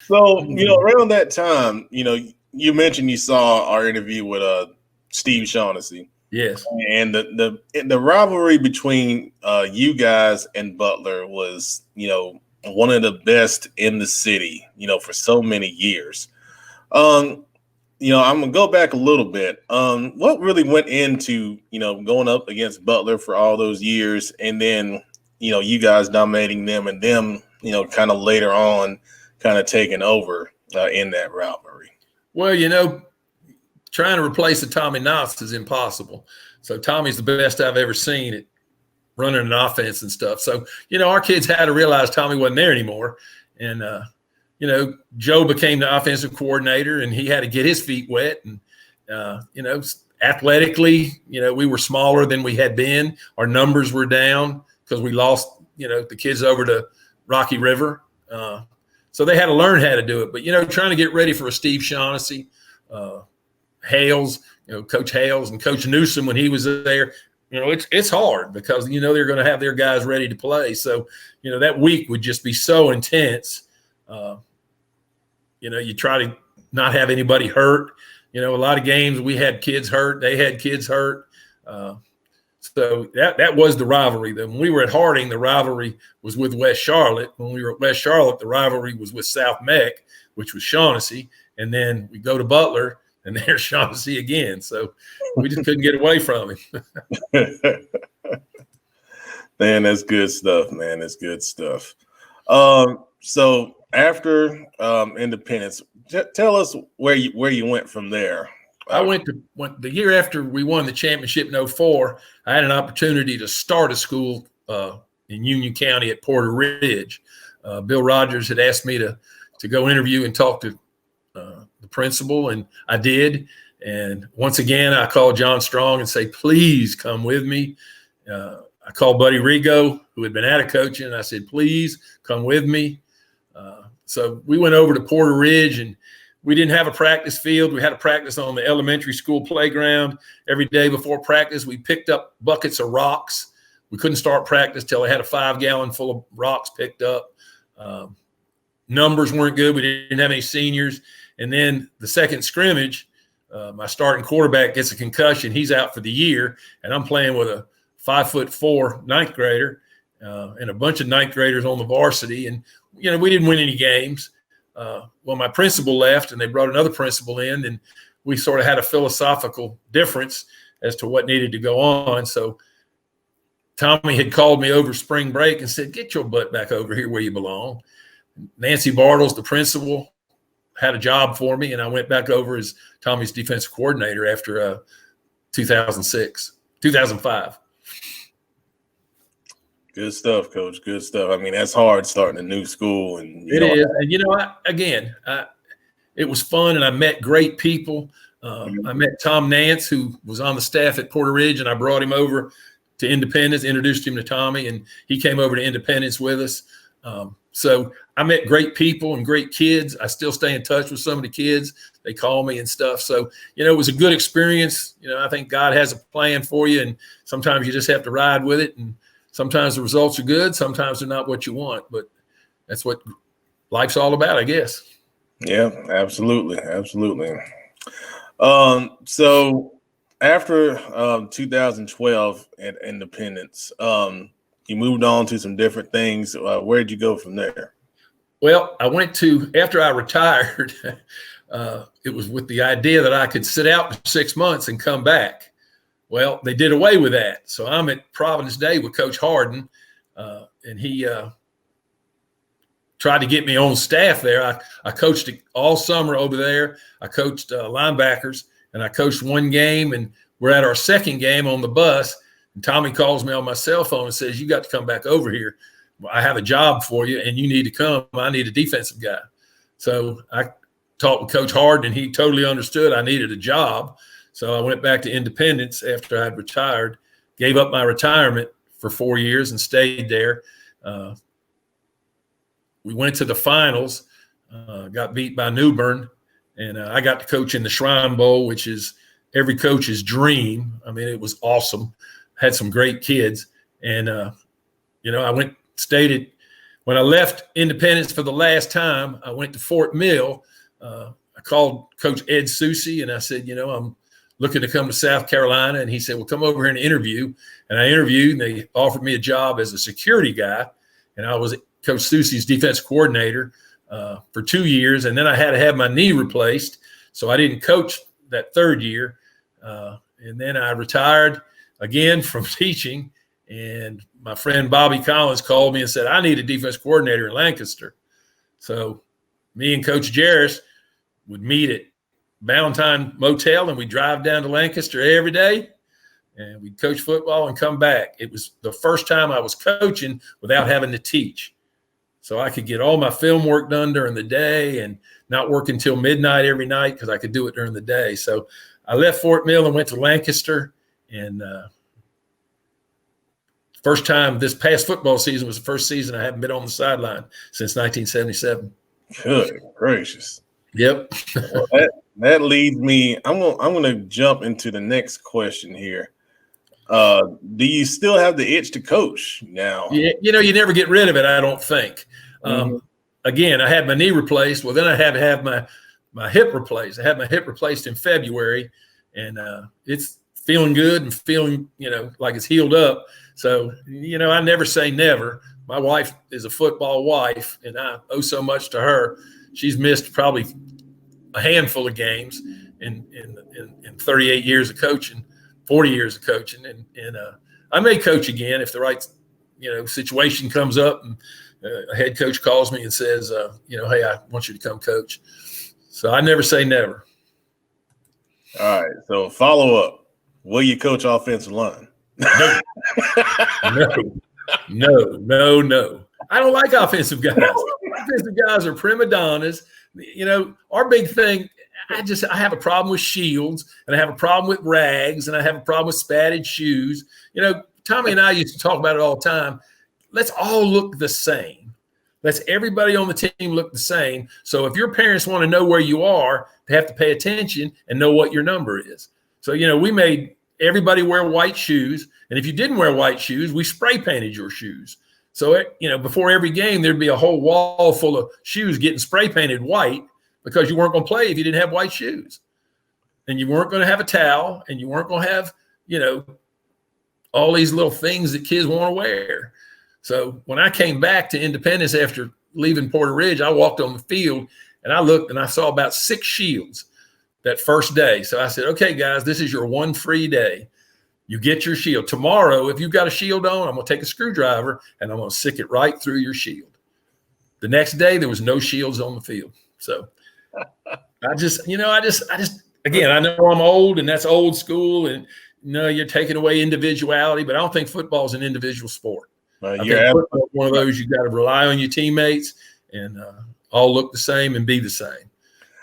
So, around that time, you mentioned you saw our interview with Steve Shaughnessy. Yes. And the rivalry between you guys and Butler was, one of the best in the city, for so many years. I'm gonna go back a little bit. What really went into, going up against Butler for all those years, and then, you guys dominating them, and them, kind of later on, kind of taking over in that rivalry? Well, trying to replace a Tommy Knox is impossible. So Tommy's the best I've ever seen at running an offense and stuff. So, our kids had to realize Tommy wasn't there anymore. And, Joe became the offensive coordinator, and he had to get his feet wet. And, athletically, we were smaller than we had been. Our numbers were down because we lost, the kids over to Rocky River. So they had to learn how to do it. But, trying to get ready for a Steve Shaughnessy, Hales, Coach Hales and Coach Newsom when he was there, it's hard because, they're going to have their guys ready to play. So, that week would just be so intense. You try to not have anybody hurt. A lot of games we had kids hurt. They had kids hurt. So that was the rivalry. Then when we were at Harding, the rivalry was with West Charlotte. When we were at West Charlotte, the rivalry was with South Meck, which was Shaughnessy. And then we go to Butler, and there's Shaughnessy again. So we just couldn't get away from him. Man, that's good stuff, man. That's good stuff. So after Independence, tell us where you went from there. I went the year after we won the championship in 2004. I had an opportunity to start a school in Union County at Porter Ridge. Bill Rogers had asked me to go interview and talk to the principal, and I did. And once again, I called John Strong and say, please come with me. I called Buddy Rigo, who had been out of coaching, and I said, please come with me. So we went over to Porter Ridge, and we didn't have a practice field. We had a practice on the elementary school playground. Every day before practice, we picked up buckets of rocks. We couldn't start practice till I had a 5-gallon full of rocks picked up. Numbers weren't good. We didn't have any seniors. And then the second scrimmage, my starting quarterback gets a concussion. He's out for the year, and I'm playing with a 5'4" ninth grader and a bunch of ninth graders on the varsity. And, we didn't win any games. Well, my principal left, and they brought another principal in, and we sort of had a philosophical difference as to what needed to go on. So Tommy had called me over spring break and said, get your butt back over here where you belong. Nancy Bartles, the principal, had a job for me, and I went back over as Tommy's defensive coordinator after 2005. Good stuff, Coach. Good stuff. I mean, that's hard starting a new school. And it is. And, it was fun, and I met great people. I met Tom Nance, who was on the staff at Porter Ridge, and I brought him over to Independence, introduced him to Tommy, and he came over to Independence with us. So I met great people and great kids. I still stay in touch with some of the kids. They call me and stuff. So, it was a good experience. I think God has a plan for you, and sometimes you just have to ride with it. And sometimes the results are good. Sometimes they're not what you want, but that's what life's all about, I guess. Yeah, absolutely. Absolutely. So after 2012 at Independence, you moved on to some different things. Where did you go from there? Well, after I retired, it was with the idea that I could sit out for 6 months and come back. Well, they did away with that. So I'm at Providence Day with Coach Harden, and he tried to get me on staff there. I coached all summer over there. I coached linebackers, and I coached one game, and we're at our second game on the bus. And Tommy calls me on my cell phone and says, you got to come back over here. I have a job for you, and you need to come. I need a defensive guy. So I talked with Coach Harden, and he totally understood I needed a job. So I went back to Independence after I'd retired, gave up my retirement for 4 years and stayed there. We went to the finals, got beat by New Bern, and I got to coach in the Shrine Bowl, which is every coach's dream. I mean, it was awesome. Had some great kids. And, I when I left Independence for the last time, I went to Fort Mill. I called Coach Ed Susie and I said, I'm looking to come to South Carolina. And he said, well, come over here and interview. And I interviewed, and they offered me a job as a security guy. And I was Coach Susie's defense coordinator for 2 years. And then I had to have my knee replaced. So I didn't coach that third year. And then I retired again from teaching. And my friend Bobby Collins called me and said, I need a defense coordinator in Lancaster. So me and Coach Jarris would meet at Valentine Motel, and we'd drive down to Lancaster every day, and we'd coach football and come back. It was the first time I was coaching without having to teach. So I could get all my film work done during the day and not work until midnight every night because I could do it during the day. So I left Fort Mill and went to Lancaster, and first time this past football season was the first season I haven't been on the sideline since 1977. Good gracious. Yep. Well, that leads me. I'm gonna jump into the next question here. Do you still have the itch to coach now? Yeah, you never get rid of it, I don't think. Again, I had my knee replaced. Well, then I had to have my hip replaced. I had my hip replaced in February, and it's feeling good and feeling, like it's healed up. So, I never say never. My wife is a football wife, and I owe so much to her. She's missed probably a handful of games in 38 years of coaching, 40 years of coaching. And I may coach again if the right, situation comes up and a head coach calls me and says, hey, I want you to come coach. So I never say never. All right. So follow up. Will you coach offensive line? No. I don't like offensive guys. Offensive guys are prima donnas. Our big thing, I have a problem with shields, and I have a problem with rags, and I have a problem with spatted shoes. Tommy and I used to talk about it all the time. Let's all look the same. Let's everybody on the team look the same. So if your parents want to know where you are, they have to pay attention and know what your number is. So, we made everybody wear white shoes. And if you didn't wear white shoes, we spray painted your shoes. So, before every game, there'd be a whole wall full of shoes getting spray painted white because you weren't going to play if you didn't have white shoes. And you weren't going to have a towel, and you weren't going to have, all these little things that kids want to wear. So when I came back to Independence after leaving Porter Ridge, I walked on the field, and I looked, and I saw about 6 shields that first day. So I said, okay, guys, this is your one free day. You get your shield. Tomorrow, if you've got a shield on, I'm going to take a screwdriver and I'm going to stick it right through your shield. The next day, there was no shields on the field. So again, I know I'm old and that's old school, and you're taking away individuality, but I don't think football is an individual sport. I think football is one of those you got to rely on your teammates and all look the same and be the same.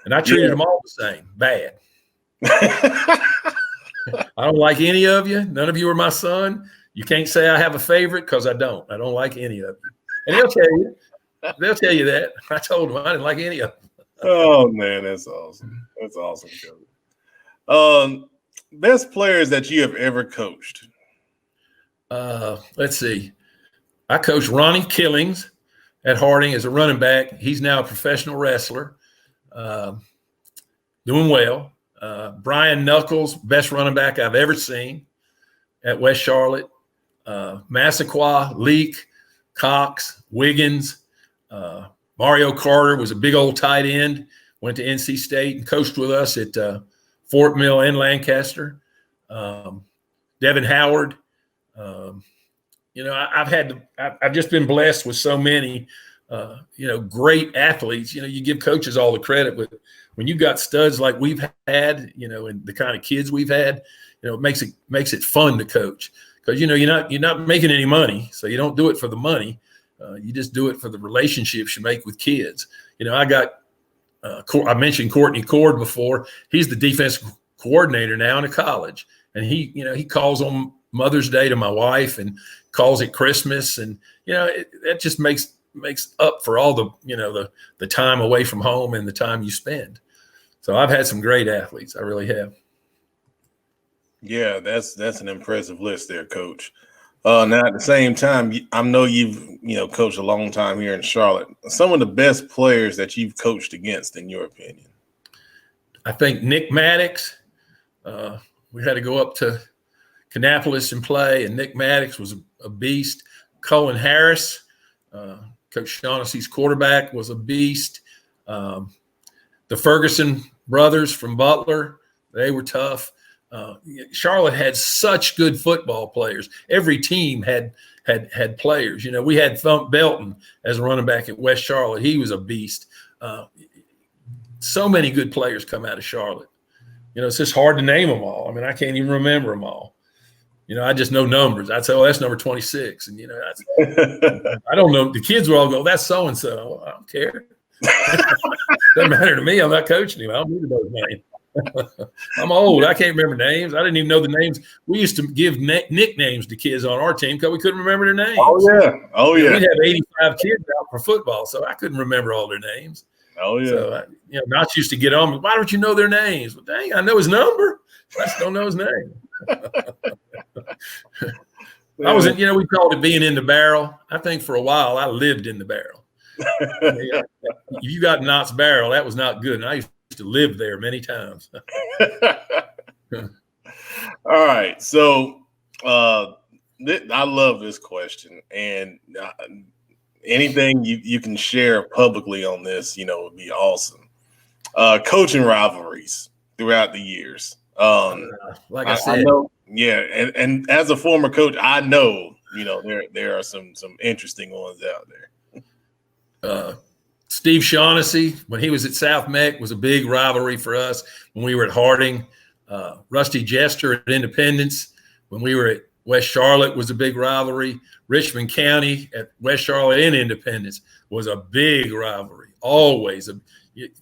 And I treated them all the same, bad. I don't like any of you. None of you are my son. You can't say I have a favorite because I don't. I don't like any of you. And they'll tell you that. I told them I didn't like any of them. Oh, man, that's awesome. That's awesome, Coach. Best players that you have ever coached? Let's see. I coached Ronnie Killings at Harding as a running back. He's now a professional wrestler, doing well. Brian Knuckles, best running back I've ever seen at West Charlotte. Massaquoi, Leak, Cox, Wiggins. Mario Carter was a big old tight end, went to NC State and coached with us at Fort Mill and Lancaster. Devin Howard. I've just been blessed with so many, great athletes. You give coaches all the credit, but when you got studs like we've had, and the kind of kids we've had, it makes it fun to coach because, you're not making any money. So you don't do it for the money. You just do it for the relationships you make with kids. I mentioned Courtney Cord before. He's the defense coordinator now in a college, and he calls on Mother's Day to my wife and calls it Christmas, and that just makes up for all the time away from home and the time you spend. So I've had some great athletes. I really have. Yeah, that's an impressive list there, Coach. Now at the same time, I know you've coached a long time here in Charlotte. Some of the best players that you've coached against, in your opinion? I think Nick Maddox. We had to go up to Kannapolis and play, and Nick Maddox was a beast. Cohen Harris, Coach Shaughnessy's quarterback, was a beast. The Ferguson brothers from Butler, they were tough. Charlotte had such good football players. Every team had players. We had Thump Belton as a running back at West Charlotte. He was a beast. So many good players come out of Charlotte. It's just hard to name them all. I mean, I can't even remember them all. I just know numbers. I'd say, oh, that's number 26. And, I don't know. The kids will all go, that's so-and-so. I don't care. Doesn't matter to me. I'm not coaching him. I don't need to know his name. I'm old. I can't remember names. I didn't even know the names. We used to give nicknames to kids on our team because we couldn't remember their names. Oh, yeah. We'd have 85 kids out for football, so I couldn't remember all their names. Oh, yeah. So, Knox used to get on me. Why don't you know their names? Well, dang, I know his number. I just don't know his name. I was we called it being in the barrel. I think for a while I lived in the barrel. If you got Knott's barrel, that was not good. And I used to live there many times. All right. So I love this question. And anything you can share publicly on this, would be awesome. Coaching rivalries throughout the years. Like I said, I know, yeah, and as a former coach, I know there are some interesting ones out there. Steve Shaughnessy, when he was at South Meck, was a big rivalry for us. When we were at Harding, Rusty Jester at Independence, when we were at West Charlotte, was a big rivalry. Richmond County at West Charlotte and Independence was a big rivalry. Always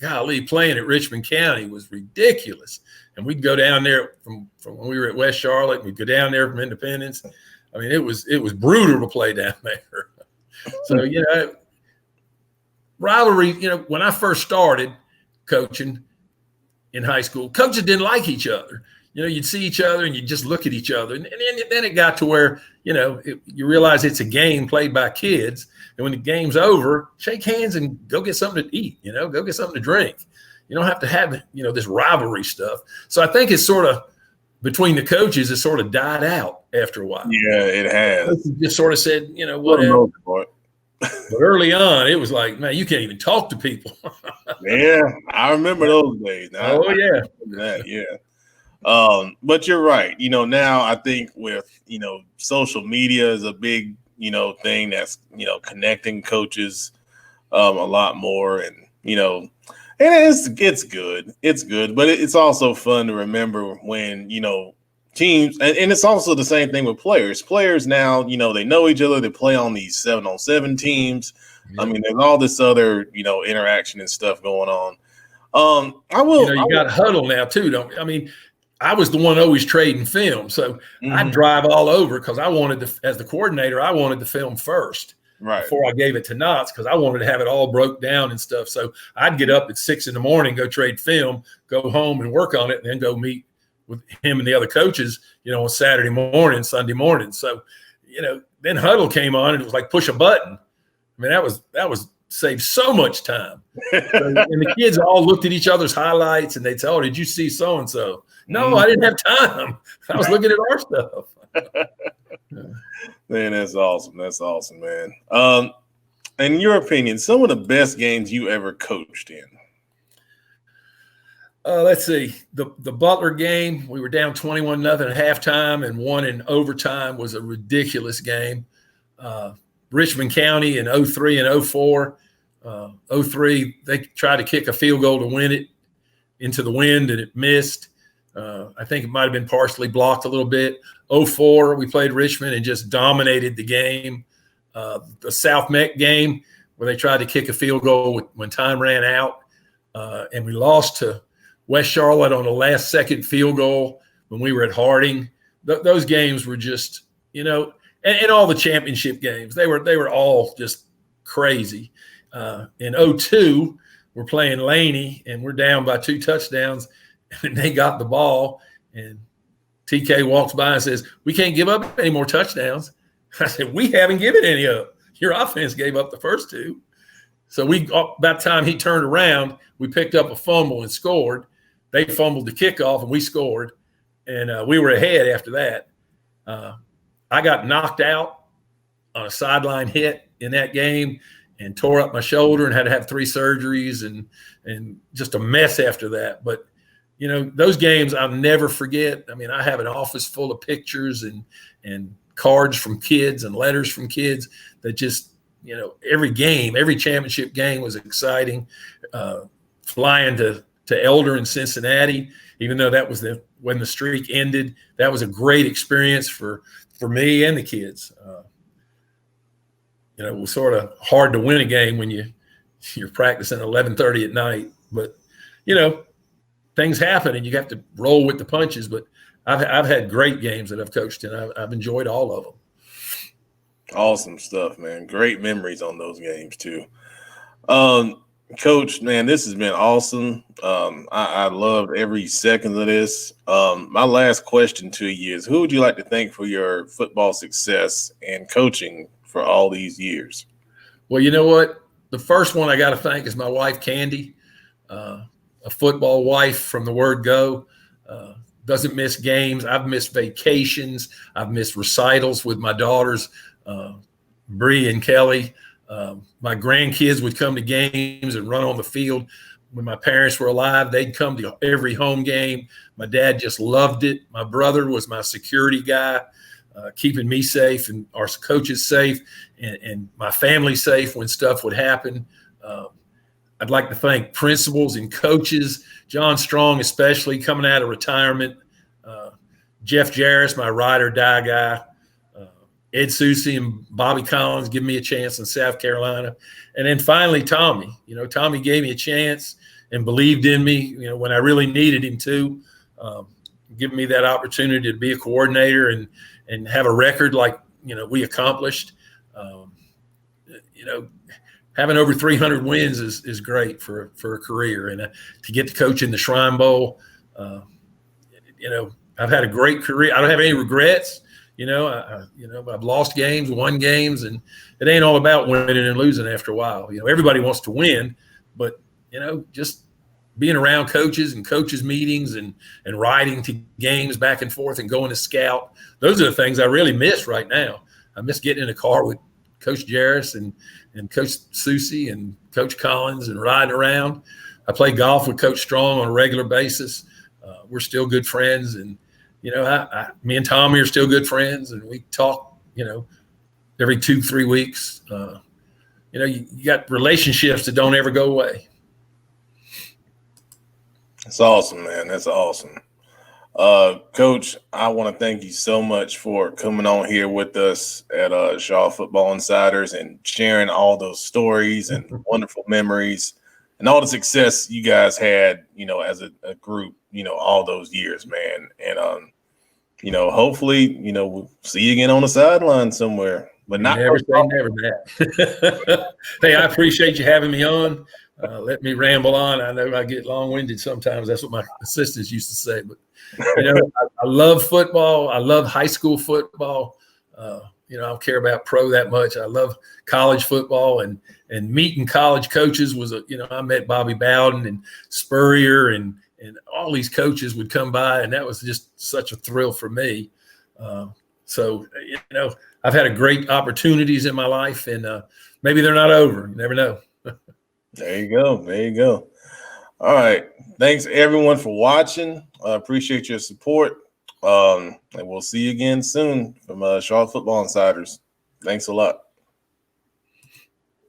golly, playing at Richmond County was ridiculous. And we'd go down there from when we were at West Charlotte. We'd go down there from Independence. I mean, it was brutal to play down there. So, rivalry, when I first started coaching in high school, coaches didn't like each other. You'd see each other and you'd just look at each other. And then it got to where, you realize it's a game played by kids. And when the game's over, shake hands and go get something to eat, go get something to drink. You don't have to have, this rivalry stuff. So I think it's sort of between the coaches, it sort of died out after a while. Yeah, it has. Just sort of said, whatever. But early on, it was like, man, you can't even talk to people. Yeah, I remember those days. But you're right. Now I think with, social media is a big, thing that's, connecting coaches a lot more. And, it's good. It's good. But it's also fun to remember when, teams, and it's also the same thing with players. Players now, they know each other. They play on these 7-on-7 teams. Yeah. I mean, there's all this other, interaction and stuff going on. You got huddle now too, I was the one always trading film, so I'd drive all over because I wanted to, as the coordinator, I wanted the film first, right, before I gave it to Knott's because I wanted to have it all broke down and stuff. So I'd get up at 6 a.m, go trade film, go home and work on it, and then go meet with him and the other coaches, on Saturday morning, Sunday morning. So, then huddle came on and it was like push a button. I mean, that was saved so much time. And the kids all looked at each other's highlights and they'd say, "Oh, did you see so-and-so?" No, I didn't have time. I was looking at our stuff. Man, that's awesome. That's awesome, man. In your opinion, some of the best games you ever coached in? Let's see. The Butler game, we were down 21-0 at halftime and won in overtime, was a ridiculous game. Richmond County in 03 and 04. 03, they tried to kick a field goal to win it into the wind and it missed. I think it might have been partially blocked a little bit. 04, we played Richmond and just dominated the game. The South Meck game where they tried to kick a field goal when time ran out. And we lost to West Charlotte on the last second field goal when we were at Harding. Those games were just, and all the championship games, they were all just crazy. In 02, we're playing Laney and we're down by 2 touchdowns and they got the ball and TK walks by and says, "We can't give up any more touchdowns." I said, we haven't given any up. Your offense gave up the first two. So about the time he turned around, we picked up a fumble and scored. They fumbled the kickoff and we scored. And we were ahead after that. I got knocked out on a sideline hit in that game and tore up my shoulder and had to have 3 surgeries and just a mess after that. But, you know, those games I'll never forget. I mean, I have an office full of pictures and cards from kids and letters from kids that just, you know, every championship game was exciting. Flying to Elder in Cincinnati, even though that was when the streak ended, that was a great experience for me and the kids. You know, it was sort of hard to win a game when you're practicing 11:30 at night, but you know, things happen and you have to roll with the punches. But I've had great games that I've coached and I've enjoyed all of them. Awesome stuff, man. Great memories on those games too. Coach, man, this has been awesome. I loved every second of this. My last question to you is, who would you like to thank for your football success and coaching for all these years? Well, you know what? The first one I got to thank is my wife, Candy, a football wife from the word go. Doesn't miss games. I've missed vacations. I've missed recitals with my daughters, Bree and Kelly. My grandkids would come to games and run on the field. When my parents were alive, they'd come to every home game. My dad just loved it. My brother was my security guy, keeping me safe and our coaches safe and my family safe when stuff would happen. I'd like to thank principals and coaches, John Strong especially coming out of retirement, Jeff Jarris, my ride or die guy, Ed Susie and Bobby Collins give me a chance in South Carolina. And then finally, Tommy. You know, Tommy gave me a chance and believed in me, you know, when I really needed him to, giving me that opportunity to be a coordinator and have a record like, you know, we accomplished. You know, having over 300 wins is great for a career. And to get to coach in the Shrine Bowl, you know, I've had a great career. I don't have any regrets. You know, I've lost games, won games, and it ain't all about winning and losing after a while. You know, everybody wants to win, but, you know, just being around coaches and coaches meetings and riding to games back and forth and going to scout, those are the things I really miss right now. I miss getting in a car with Coach Jarris and Coach Susie and Coach Collins and riding around. I play golf with Coach Strong on a regular basis. We're still good friends, and you know, me and Tommy are still good friends, and we talk, you know, every 2-3 weeks. You know, you got relationships that don't ever go away. That's awesome, man. That's awesome. Coach, I want to thank you so much for coming on here with us at Shaw Football Insiders and sharing all those stories and wonderful memories and all the success you guys had, you know, as a group, you know, all those years, man. And, you know, hopefully, you know, we'll see you again on the sideline somewhere, but not never say never, Matt. Hey, I appreciate you having me on. Let me ramble on. I know I get long-winded sometimes. That's what my assistants used to say. But, you know, I love football. I love high school football. You know, I don't care about pro that much. I love college football and meeting college coaches was, you know, I met Bobby Bowden and Spurrier and all these coaches would come by, and that was just such a thrill for me. So, you know, I've had great opportunities in my life, and maybe they're not over. You never know. There you go. There you go. All right. Thanks, everyone, for watching. I appreciate your support. And we'll see you again soon from Charlotte Football Insiders. Thanks a lot.